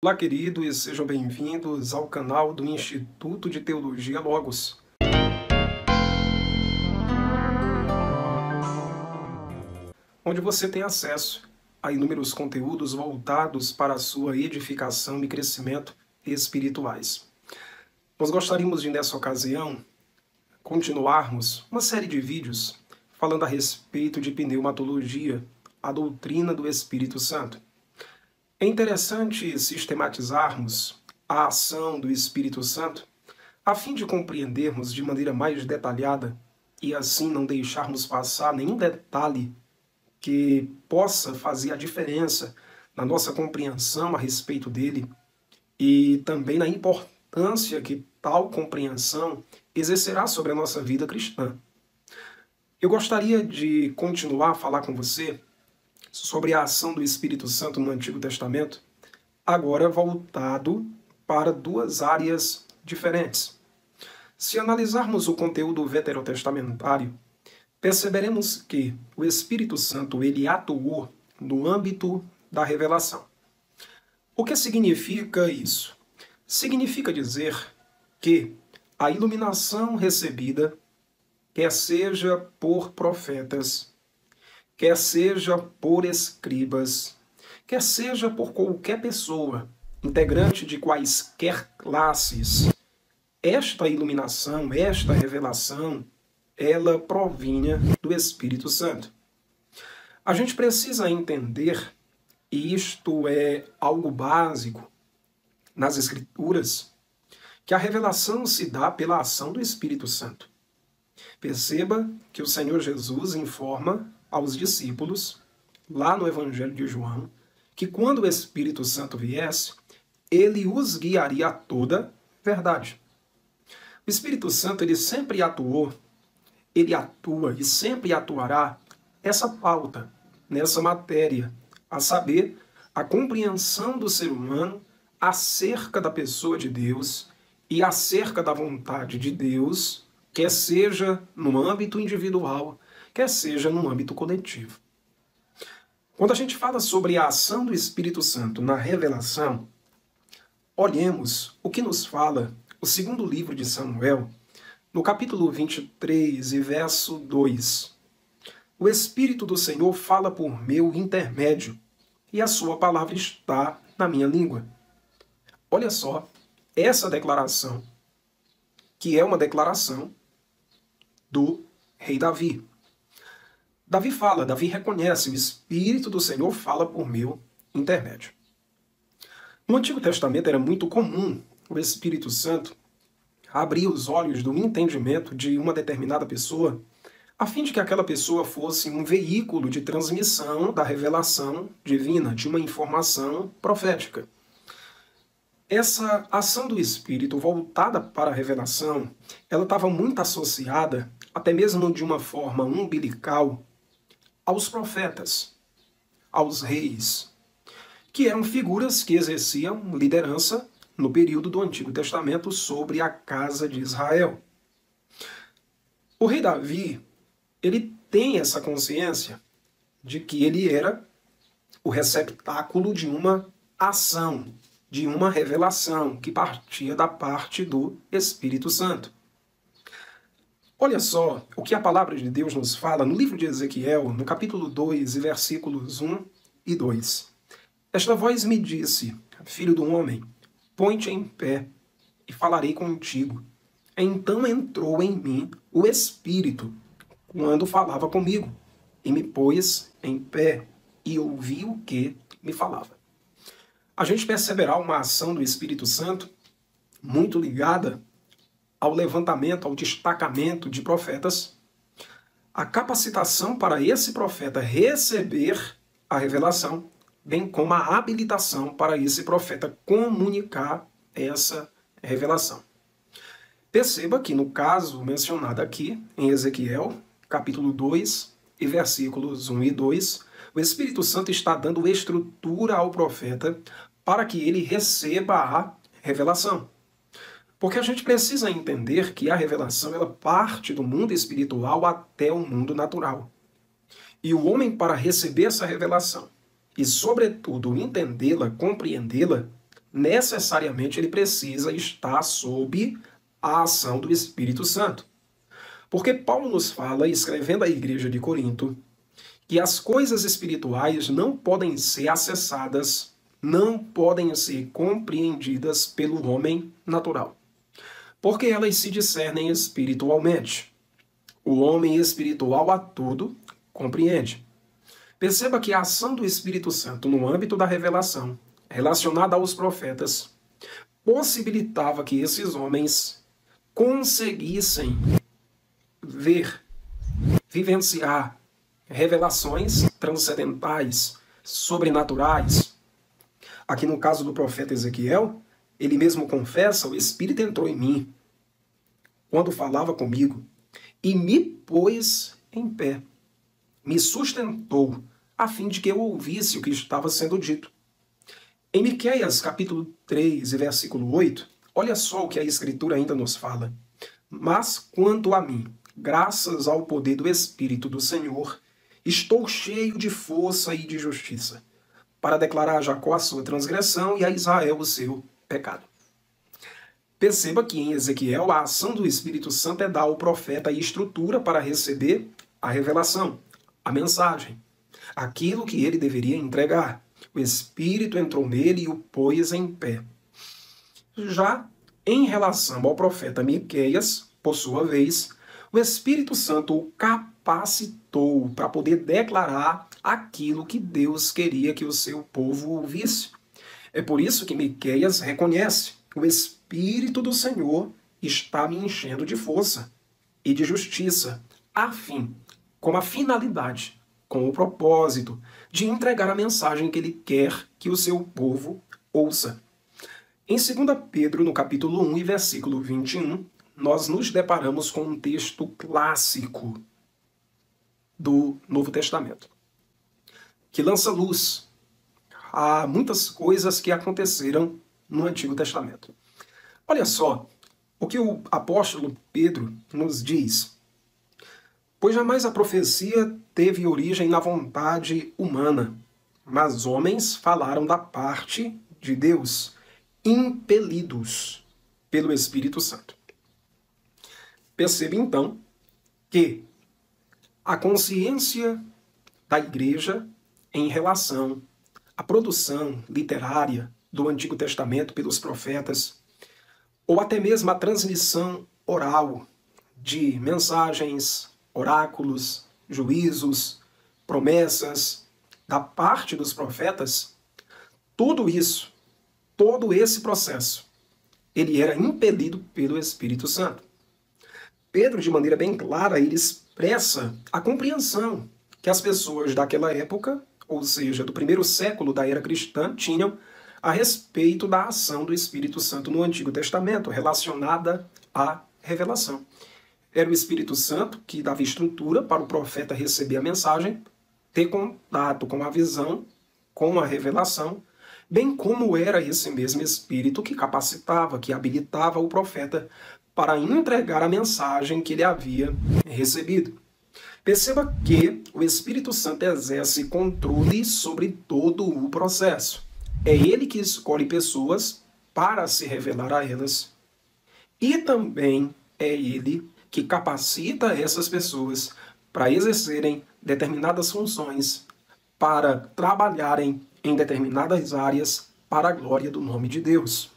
Olá, queridos, sejam bem-vindos ao canal do Instituto de Teologia Logos. Onde você tem acesso a inúmeros conteúdos voltados para a sua edificação e crescimento espirituais. Nós gostaríamos de, nessa ocasião, continuarmos uma série de vídeos falando a respeito de pneumatologia, a doutrina do Espírito Santo. É interessante sistematizarmos a ação do Espírito Santo a fim de compreendermos de maneira mais detalhada e assim não deixarmos passar nenhum detalhe que possa fazer a diferença na nossa compreensão a respeito dele e também na importância que tal compreensão exercerá sobre a nossa vida cristã. Eu gostaria de continuar a falar com você sobre a ação do Espírito Santo no Antigo Testamento, agora voltado para duas áreas diferentes. Se analisarmos o conteúdo veterotestamentário, perceberemos que o Espírito Santo ele atuou no âmbito da revelação. O que significa isso? Significa dizer que a iluminação recebida, quer seja por profetas, quer seja por escribas, quer seja por qualquer pessoa, integrante de quaisquer classes, esta iluminação, esta revelação, ela provinha do Espírito Santo. A gente precisa entender, e isto é algo básico nas Escrituras, que a revelação se dá pela ação do Espírito Santo. Perceba que o Senhor Jesus informa aos discípulos, lá no Evangelho de João, que quando o Espírito Santo viesse, ele os guiaria a toda verdade. O Espírito Santo ele sempre atuou, ele atua e sempre atuará essa pauta, nessa matéria, a saber, a compreensão do ser humano acerca da pessoa de Deus e acerca da vontade de Deus, quer seja no âmbito individual, quer seja no âmbito coletivo. Quando a gente fala sobre a ação do Espírito Santo na revelação, olhemos o que nos fala o segundo livro de Samuel, no capítulo 23 e verso 2. O Espírito do Senhor fala por meu intermédio, e a sua palavra está na minha língua. Olha só, essa declaração, que é uma declaração do rei Davi. Davi reconhece, o Espírito do Senhor fala por meu intermédio. No Antigo Testamento era muito comum o Espírito Santo abrir os olhos do entendimento de uma determinada pessoa, a fim de que aquela pessoa fosse um veículo de transmissão da revelação divina, de uma informação profética. Essa ação do Espírito voltada para a revelação, ela estava muito associada, até mesmo de uma forma umbilical, aos profetas, aos reis, que eram figuras que exerciam liderança no período do Antigo Testamento sobre a casa de Israel. O rei Davi, ele tem essa consciência de que ele era o receptáculo de uma ação, de uma revelação que partia da parte do Espírito Santo. Olha só o que a palavra de Deus nos fala no livro de Ezequiel, no capítulo 2, versículos 1 e 2. Esta voz me disse, filho do homem, põe-te em pé e falarei contigo. Então entrou em mim o Espírito, quando falava comigo, e me pôs em pé e ouvi o que me falava. A gente perceberá uma ação do Espírito Santo muito ligada ao levantamento, ao destacamento de profetas, a capacitação para esse profeta receber a revelação, bem como a habilitação para esse profeta comunicar essa revelação. Perceba que no caso mencionado aqui, em Ezequiel, capítulo 2, e versículos 1 e 2, o Espírito Santo está dando estrutura ao profeta para que ele receba a revelação. Porque a gente precisa entender que a revelação ela parte do mundo espiritual até o mundo natural. E o homem, para receber essa revelação e, sobretudo, entendê-la, compreendê-la, necessariamente ele precisa estar sob a ação do Espírito Santo. Porque Paulo nos fala, escrevendo à igreja de Corinto, que as coisas espirituais não podem ser acessadas, não podem ser compreendidas pelo homem natural, porque elas se discernem espiritualmente. O homem espiritual a tudo compreende. Perceba que a ação do Espírito Santo no âmbito da revelação, relacionada aos profetas, possibilitava que esses homens conseguissem ver, vivenciar revelações transcendentais, sobrenaturais. Aqui no caso do profeta Ezequiel, ele mesmo confessa: o Espírito entrou em mim quando falava comigo e me pôs em pé, me sustentou, a fim de que eu ouvisse o que estava sendo dito. Em Miqueias, capítulo 3, versículo 8, olha só o que a Escritura ainda nos fala. Mas quanto a mim, graças ao poder do Espírito do Senhor, estou cheio de força e de justiça, para declarar a Jacó a sua transgressão e a Israel o seu pecado. Perceba que em Ezequiel a ação do Espírito Santo é dar ao profeta a estrutura para receber a revelação, a mensagem, aquilo que ele deveria entregar. O Espírito entrou nele e o pôs em pé. Já em relação ao profeta Miqueias, por sua vez, o Espírito Santo o capacitou para poder declarar aquilo que Deus queria que o seu povo ouvisse. É por isso que Miqueias reconhece: o Espírito do Senhor está me enchendo de força e de justiça, a fim, com a finalidade, com o propósito de entregar a mensagem que ele quer que o seu povo ouça. Em 2 Pedro, no capítulo 1 e versículo 21, nós nos deparamos com um texto clássico do Novo Testamento, que lança luz a muitas coisas que aconteceram no Antigo Testamento. Olha só o que o apóstolo Pedro nos diz. Pois jamais a profecia teve origem na vontade humana, mas homens falaram da parte de Deus, impelidos pelo Espírito Santo. Perceba então que a consciência da igreja em relação à produção literária do Antigo Testamento pelos profetas, ou até mesmo a transmissão oral de mensagens, oráculos, juízos, promessas da parte dos profetas, tudo isso, todo esse processo, ele era impelido pelo Espírito Santo. Pedro, de maneira bem clara, ele expressa a compreensão que as pessoas daquela época, ou seja, do primeiro século da era cristã, tinham a respeito da ação do Espírito Santo no Antigo Testamento, relacionada à revelação. Era o Espírito Santo que dava estrutura para o profeta receber a mensagem, ter contato com a visão, com a revelação, bem como era esse mesmo Espírito que capacitava, que habilitava o profeta para entregar a mensagem que ele havia recebido. Perceba que o Espírito Santo exerce controle sobre todo o processo. É ele que escolhe pessoas para se revelar a elas. E também é ele que capacita essas pessoas para exercerem determinadas funções, para trabalharem em determinadas áreas para a glória do nome de Deus.